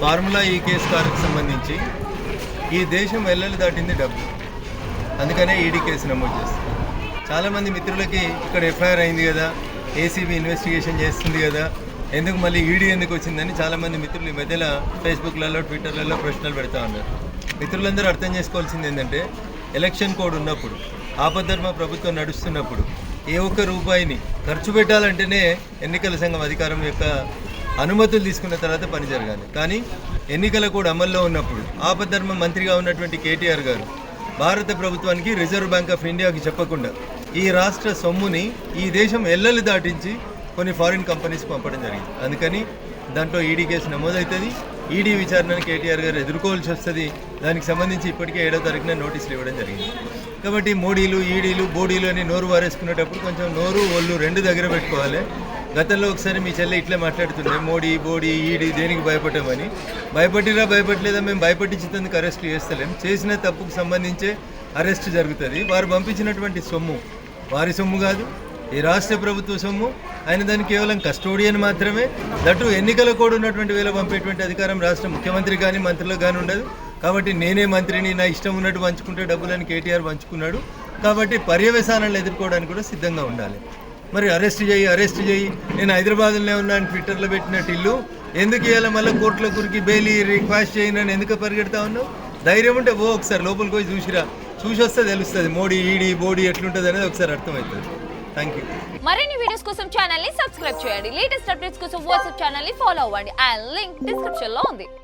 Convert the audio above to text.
Formula ఈ case కారుకు సంబంధించి ఈ దేశం ఎల్లలు దాటింది డబ్బు, అందుకనే ఈడీ కేసు నమోదు చేస్తుంది. చాలామంది మిత్రులకి ఇక్కడ ఎఫ్ఐఆర్ అయింది కదా, ఏసీబీ ఇన్వెస్టిగేషన్ చేస్తుంది కదా, ఎందుకు మళ్ళీ ఈడీ ఎందుకు వచ్చిందని చాలామంది మిత్రులు ఈ మధ్యలో ఫేస్బుక్లలో ట్విట్టర్లలో ప్రశ్నలు పెడతా ఉన్నారు. మిత్రులందరూ అర్థం చేసుకోవాల్సింది ఏంటంటే, ఎలక్షన్ కోడ్ ఉన్నప్పుడు, ఆపద్ధర్మ ప్రభుత్వం నడుస్తున్నప్పుడు ఏ ఒక్క రూపాయిని ఖర్చు పెట్టాలంటేనే ఎన్నికల సంఘం అధికారం యొక్క అనుమతులు తీసుకున్న తర్వాత పని జరగాలి. కానీ ఎన్నికల కోడ్ అమల్లో ఉన్నప్పుడు ఆపద్ధర్మ మంత్రిగా ఉన్నటువంటి కేటీఆర్ గారు భారత ప్రభుత్వానికి, రిజర్వ్ బ్యాంక్ ఆఫ్ ఇండియాకి చెప్పకుండా ఈ రాష్ట్ర సొమ్ముని ఈ దేశం ఎల్లలు దాటించి కొన్ని ఫారిన్ కంపెనీస్కి పంపడం జరిగింది. అందుకని దాంట్లో ఈడీ కేసు నమోదవుతుంది. ఈడీ విచారణను కేటీఆర్ గారు ఎదుర్కోవాల్సి వస్తుంది. దానికి సంబంధించి ఇప్పటికే 7వ తారీఖున నోటీసులు ఇవ్వడం జరిగింది. కాబట్టి మోడీలు, ఈడీలు, బోడీలు అని నోరు వారేసుకునేటప్పుడు కొంచెం నోరు ఒళ్ళు రెండు దగ్గర పెట్టుకోవాలి. గతంలో ఒకసారి మీ చెల్లె ఇట్లే మాట్లాడుతుండే, మోడీ, బోడీ, ఈడీ దేనికి భయపడ్డామని. భయపట్టిరా భయపడలేదా, మేము భయపట్టించేందుకు అరెస్ట్ చేస్తలేం. చేసిన తప్పుకు సంబంధించే అరెస్ట్ జరుగుతుంది. వారు పంపించినటువంటి సొమ్ము వారి సొమ్ము కాదు, ఈ రాష్ట్ర ప్రభుత్వ సొమ్ము. ఆయన దానికి కేవలం కస్టోడియన్ మాత్రమే. దట్టు ఎన్నికల కోడ్ ఉన్నటువంటి వేళ పంపేటువంటి అధికారం రాష్ట్ర ముఖ్యమంత్రి కానీ మంత్రులకు కానీ ఉండదు. కాబట్టి నేనే మంత్రిని, నా ఇష్టం ఉన్నట్టు పంచుకుంటే డబ్బులని కేటీఆర్ పంచుకున్నాడు. కాబట్టి పర్యవసానాలు ఎదుర్కోవడానికి కూడా సిద్ధంగా ఉండాలి. మరి అరెస్ట్ చేయి, నేను హైదరాబాద్లోనే ఉన్నాను ట్విట్టర్లో పెట్టినట్టు ఇల్లు ఎందుకు ఇవ్వాలి, మళ్ళీ కోర్టులో కురికి బెయిలీ రిక్వెస్ట్ చేయనని ఎందుకు పరిగెడతా ఉన్నావు? ధైర్యం ఉంటే ఒకసారి లోపలికి పోయి చూసి వస్తే తెలుస్తుంది మోడీ, ఈడీ, బోడీ ఎట్లుంటుంది అనేది ఒకసారి అర్థమవుతుంది. Thank you. మరిన్ని వీడియోస్ కోసం ఛానల్ ని సబ్స్క్రైబ్ చేయండి. లేటెస్ట్ అప్డేట్స్ కోసం వాట్సాప్ ఛానల్ ని ఫాలో అవ్వండి. ఆ లింక్ డిస్క్రిప్షన్ లో ఉంది.